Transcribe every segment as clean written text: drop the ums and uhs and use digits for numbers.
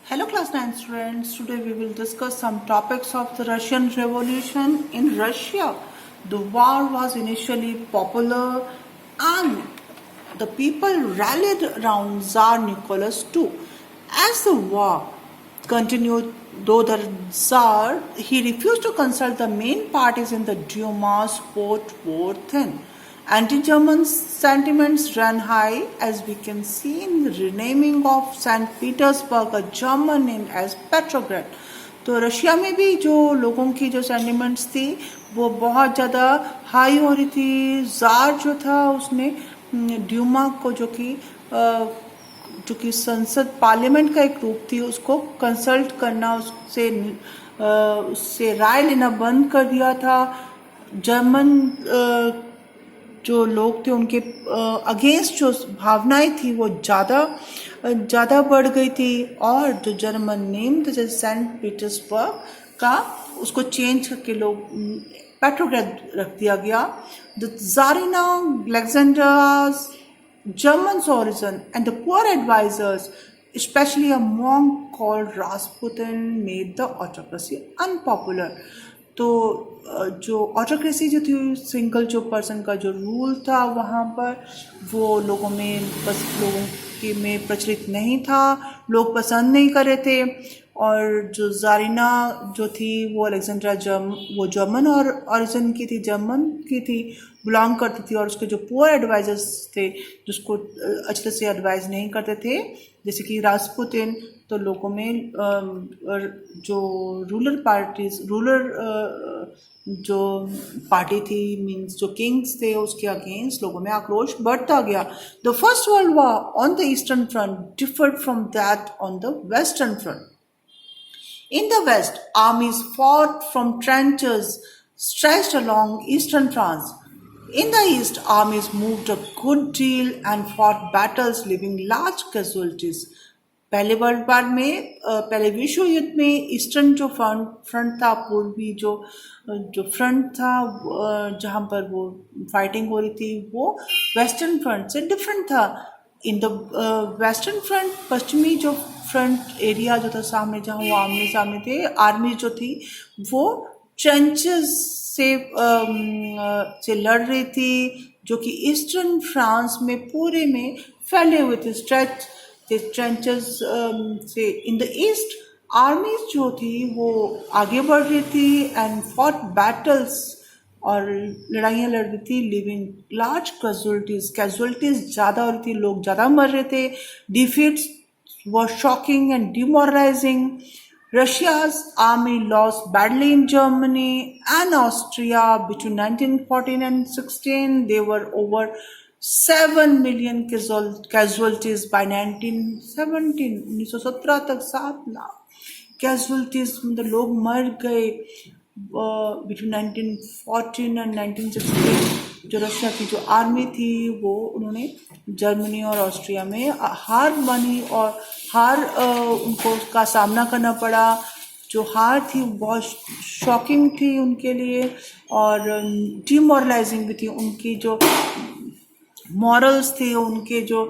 Hello class 9 students, today we will discuss some topics of the Russian Revolution in Russia. The war was initially popular and the people rallied around Tsar Nicholas II. As the war continued, though the Tsar, he refused to consult the main parties in the Duma's post-war thin. Anti-German sentiments ran high, as we can see in the renaming of St. Petersburg, a German name, as Petrograd. तो Russia में भी जो लोगों की जो sentiments थी वो बहुत ज़्यादा हाई हो रही थी. जार जो था उसने ड्यूमा को जो कि संसद पार्लियामेंट का एक रूप थी उसको कंसल्ट करना, उससे राय लेना बंद कर दिया था. जर्मन जो लोग थे उनके अगेंस्ट जो भावनाएं थी वो ज़्यादा बढ़ गई थी और जो जर्मन नेम थे जैसे सेंट पीटर्सबर्ग का उसको चेंज करके लोग पेट्रोग्राड रख दिया गया. The tsarina Alexander's German's origin and the poor advisors, especially a monk called Rasputin, made the autocracy unpopular. तो जो ऑटोक्रेसी जो थी सिंगल जो पर्सन का जो रूल था वहाँ पर वो लोगों में प्रचलित नहीं था, लोग पसंद नहीं कर रहे थे. और जो ज़ारिना जो थी वो अलेक्जेंड्रा वो जर्मन और ओरिजिन की थी, बिलोंग करती थी. और उसके जो पुअर एडवाइजर्स थे जिसको अच्छे से एडवाइस नहीं करते थे जैसे कि रास्पुतिन, तो लोगों में जो जो पार्टी थी मीन्स जो किंग्स थे उसके अगेंस्ट लोगों में आक्रोश बढ़ता गया. The first world war on the eastern front deferred from that on the western front. In the west, armies fought from trenches stretched along eastern France. In the east, armies moved a good deal and fought battles leaving large casualties. पहले विश्व युद्ध में eastern जो front था, पूर्वी जो front था जहाँ पर वो फाइटिंग हो रही थी वो वेस्टर्न फ्रंट से डिफरेंट था. इन द वेस्टर्न फ्रंट, पश्चिमी जो फ्रंट एरिया जो था सामने जहाँ वो आमने सामने थे, आर्मी जो थी वो ट्रेंचेस से लड़ रही थी जो कि ईस्टर्न फ्रांस में पूरे में फैले हुए थे ट्रेंचेस से. इन द ईस्ट आर्मीज जो थी वो आगे बढ़ रही थी एंड फॉट बैटल्स और लड़ाइयाँ लड़ रही थी, लिविंग लार्ज कैजुअलिटीज ज़्यादा हो रही थी, लोग ज़्यादा मर रहे थे. Defeats were shocking and demoralising. Russia's army lost badly in Germany and Austria between 1914 and 16. There were over 7 million casualties by 1917. 1917 तक 7 लाख casualties मतलब लोग मर गए. Between 1914 and 1916 जो रशिया की जो आर्मी थी वो उन्होंने जर्मनी और ऑस्ट्रिया में हार मानी और उनको का सामना करना पड़ा. जो हार थी बहुत शॉकिंग थी उनके लिए और डिमोरलाइजिंग भी थी. उनकी जो मॉरल्स थे, उनके जो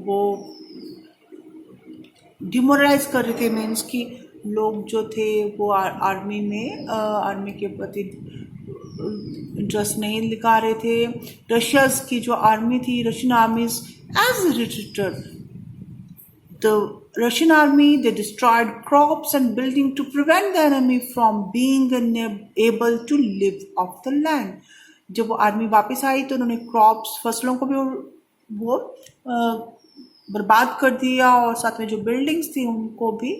वो डिमोरलाइज कर रहे थे. मीन्स कि लोग जो थे वो आर्मी के प्रति इंटरेस्ट नहीं दिखा रहे थे. रशिया की जो आर्मी थी, Russian armies as retreated, the Russian army they destroyed crops and building to prevent the enemy from being able to live off the land. जब वो आर्मी वापस आई तो उन्होंने क्रॉप्स, फसलों को भी वो बर्बाद कर दिया और साथ में जो बिल्डिंग्स थी उनको भी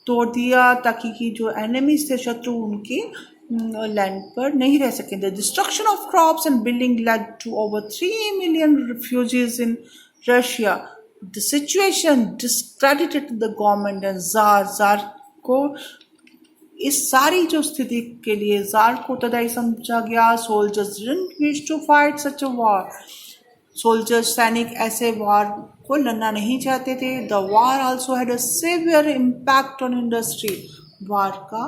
तोड़ दिया ताकि कि जो एनिमीज थे, शत्रु, उनके लैंड पर नहीं रह सकें. The destruction of crops and building led to over 3 million refugees in Russia. The situation discredited the government and jar को इस सारी जो स्थिति के लिए जार को तदाई समझा गया. Soldiers didn't wish to fight such a war. Soldiers, सैनिक ऐसे वार को लड़ना नहीं चाहते थे. The war also had a severe impact on industry. War का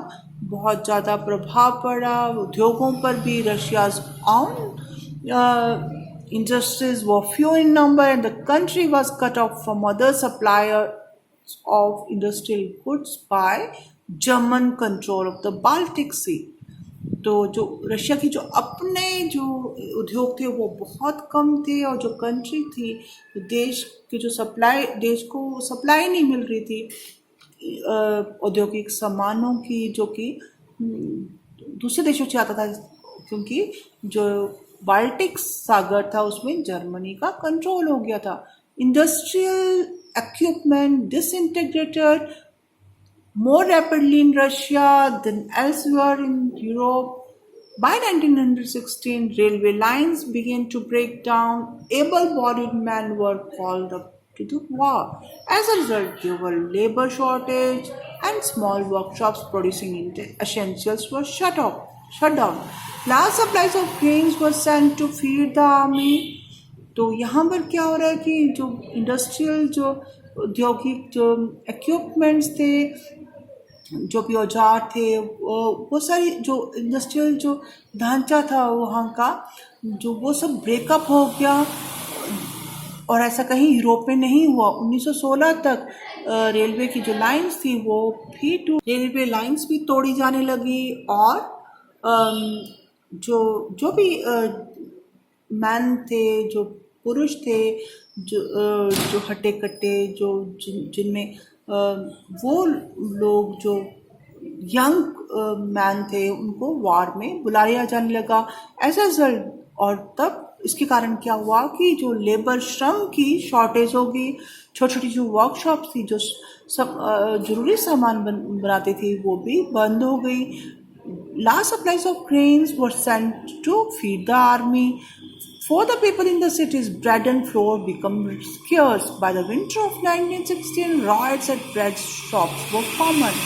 बहुत ज़्यादा प्रभाव पड़ा उद्योगों पर भी. Russia's on Industries were few in number and the country was cut off from other suppliers of industrial goods by German control of the Baltic Sea. तो जो रशिया की जो अपने जो उद्योग थे वो बहुत कम थे और जो कंट्री थी देश की जो सप्लाई देश को सप्लाई नहीं मिल रही थी औद्योगिक सामानों की जो कि दूसरे देशों से आता था क्योंकि जो बाल्टिक सागर था उसमें जर्मनी का कंट्रोल हो गया था. Industrial equipment disintegrated more rapidly in Russia than elsewhere in Europe. By 1916, railway lines began to break down. Able-bodied men were called up to the war. As a result, there were labor shortage and small workshops producing essentials were shut down. Large supplies of grains were sent to feed the army. तो यहाँ पर क्या हो रहा है कि जो industrial जो औद्योगिक जो इक्विपमेंट्स थे जो भी औजार थे वो सारी जो इंडस्ट्रियल जो ढांचा था वहाँ का जो वो सब ब्रेकअप हो गया और ऐसा कहीं यूरोप में नहीं हुआ. 1916 तक रेलवे की जो लाइंस थी वो भी रेलवे लाइंस भी तोड़ी जाने लगी और जो भी मैन थे जो पुरुष थे जो हट्टे कट्टे जो जिनमें वो लोग जो यंग मैन थे उनको वार में बुलाया जाने लगा. ऐसा रिजल्ट और तब इसके कारण क्या हुआ कि जो लेबर श्रम की शॉर्टेज हो गई. छोटी छोटी जो वर्कशॉप थी जो सब जरूरी सामान बनाती थी वो भी बंद हो गई. Large supplies of grains were sent to feed the army. For the people in the cities, bread and flour became scarce. By the winter of 1916, riots at bread shops were common.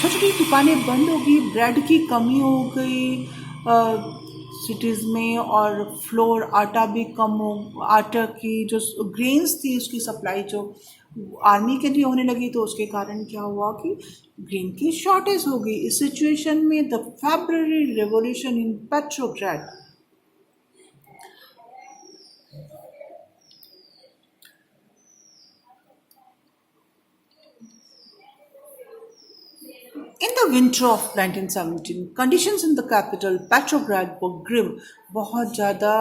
छोटी छोटी दुकानें बंद हो गई, bread की कमी हो गई सिटीज़ में और फ्लोर आटा भी कम हो आटा की जो ग्रेन्स थी उसकी सप्लाई जो आर्मी के लिए होने लगी तो उसके कारण क्या हुआ कि ग्रेन की शॉर्टेज हो गई. इस सिचुएशन में the February revolution in Petrograd In the winter of 1917, conditions in the capital Petrograd were grim. बहुत ज़्यादा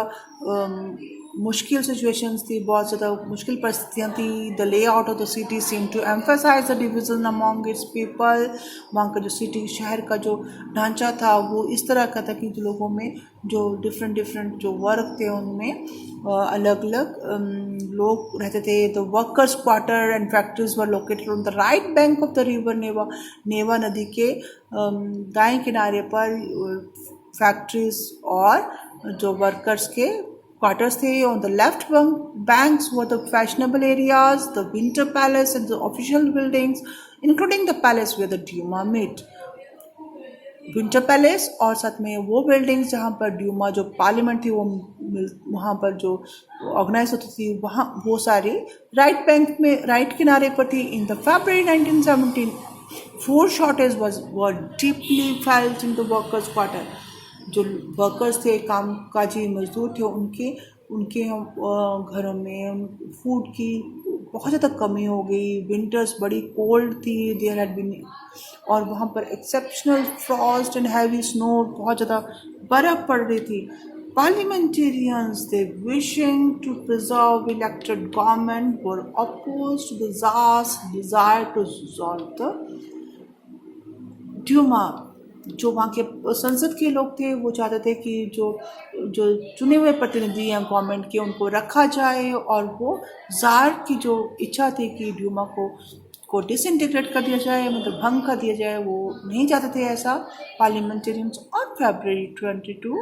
मुश्किल सिचुएशंस थी, बहुत ज़्यादा मुश्किल परिस्थितियाँ थी. The layout of the city seem to emphasize the division among its people. वहाँ का जो सिटी शहर का जो ढांचा था वो इस तरह का था कि लोगों में जो डिफरेंट जो वर्ग थे उनमें अलग अलग लोग रहते थे. The workers quarter and factories were located on the right bank of the river Neva नदी के दाएं किनारे पर फैक्ट्रीज और जो वर्कर्स के क्वार्टर्स थे. On the left banks were the fashionable areas, the winter palace and the official buildings including the palace where the Duma met. Winter palace और साथ में वो बिल्डिंग्स जहाँ पर ड्यूमा जो पार्लियामेंट थी वो वहाँ पर जो ऑर्गेनाइज होती थी वहाँ वो सारी राइट बैंक में राइट किनारे पर थी. In the February 1917 food shortage were deeply felt in the workers quarter. जो वर्कर्स थे कामकाजी मजदूर थे उनके घरों में फूड की बहुत ज़्यादा कमी हो गई. विंटर्स बड़ी कोल्ड थी देयर हैड बीन और वहाँ पर exceptional Frost and heavy snow बहुत ज़्यादा बर्फ़ पड़ रही थी. Parliamentarians, they wishing to preserve elected government, were opposed to the Tsar's desire to dissolve the Duma. जो वहाँ के संसद के लोग थे वो चाहते थे कि जो चुने हुए प्रतिनिधि हैं गवर्नमेंट के उनको रखा जाए और वो ज़ार की जो इच्छा थी कि ड्यूमा को डिसइंटीग्रेट कर दिया जाए मतलब भंग कर दिया जाए वो नहीं चाहते थे ऐसा. Parliamentarians on February 22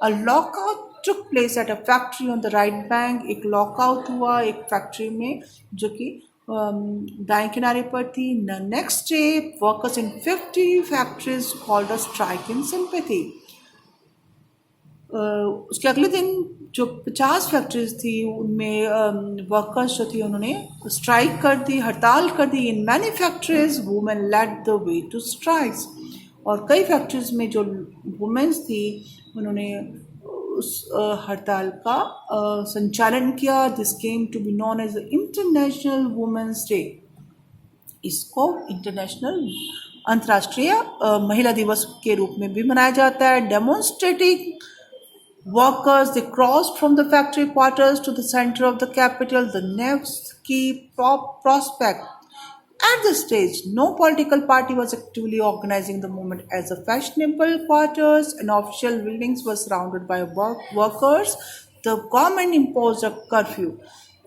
a lockout took place at a factory on the right bank. एक लॉकआउट हुआ एक फैक्ट्री में जो कि दाएं किनारे पर थी. Next day workers in 50 factories called a strike in sympathy. उसके अगले दिन जो 50 फैक्ट्रीज थी उनमें वर्कर्स जो थी उन्होंने स्ट्राइक कर दी हड़ताल कर दी. In many factories women led the way to strikes. और कई फैक्ट्रीज में जो वुमेन्स थी उन्होंने उस हड़ताल का संचालन किया. This came to be known as the international women's day. इसको इंटरनेशनल अंतर्राष्ट्रीय महिला दिवस के रूप में भी मनाया जाता है. Demonstrating workers, they crossed from the factory quarters to the center of the capital, the Nevsky Prospect. At this stage, no political party was actively organizing the movement, as the fashionable quarters and official buildings were surrounded by workers. The government imposed a curfew.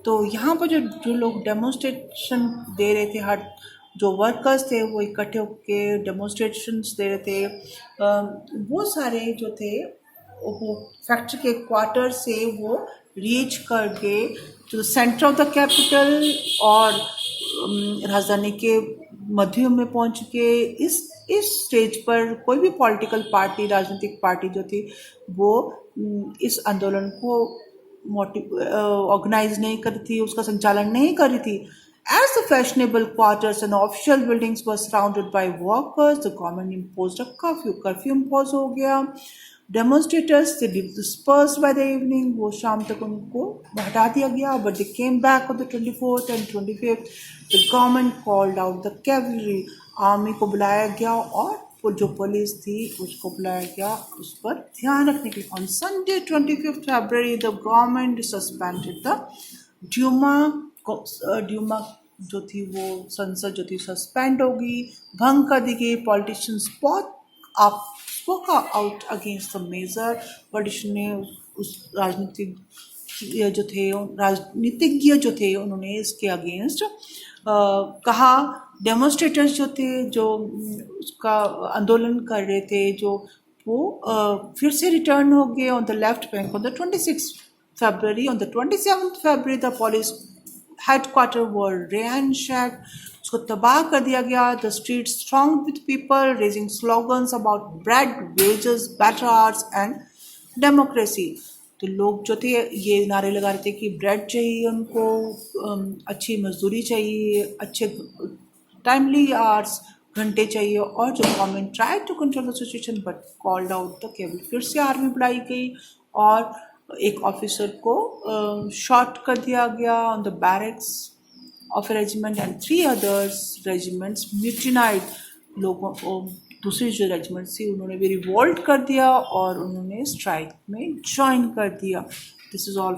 तो यहाँ पर जो लोग demonstration दे रहे थे, हर जो workers थे वो इकट्ठे होकर डेमोन्स्ट्रेशंस दे रहे थे, वो सारे जो थे वो फैक्ट्री के क्वार्टर से वो रीच कर गए to the centre of the capital और राजधानी के मध्य में पहुंच के. इस स्टेज पर कोई भी पॉलिटिकल पार्टी, राजनीतिक पार्टी जो थी वो इस आंदोलन को ऑर्गेनाइज नहीं करी थी, उसका संचालन नहीं करी थी. As the fashionable quarters and official buildings were surrounded by workers, the government imposed a curfew. Curfew impose हो गया. Demonstrators they dispersed by the evening. वो शाम तक उनको हटा दिया गया. But they came back on the 24th and 25th. The government called out the cavalry. Army को बुलाया गया और जो पुलिस थी उसको बुलाया गया उस पर ध्यान रखने के लिए. On Sunday 25th February, the government suspended the Duma जो थी वो संसद जो थी सस्पेंड होगी, भंग कर दी गई. Politicians spoke out against the measure. Politician ने उस राजनीतिज्ञ जो थे उन्होंने इसके अगेंस्ट कहा. डेमोन्स्ट्रेटर्स जो थे जो उसका आंदोलन कर रहे थे जो वो फिर से रिटर्न हो गए on the left bank on the 26th February. On the 27th February, the police headquarters were ransacked. उसको तबाह कर दिया गया. The streets thronged with people raising slogans about bread, wages, better hours and democracy. तो लोग जो थे ये नारे लगा रहे थे कि ब्रेड चाहिए उनको, अच्छी मजदूरी चाहिए, अच्छे टाइमली आवर्स घंटे चाहिए, और जो government tried to control the situation but called out the cavalry. फिर से आर्मी बुलाई गई और एक ऑफिसर को शॉट कर दिया गया on the barracks of regiment and 3 others regiments mutinied. लोगों को दूसरी जो रेजिमेंट थी उन्होंने भी रिवोल्ट कर दिया और उन्होंने स्ट्राइक में ज्वाइन कर दिया. This is all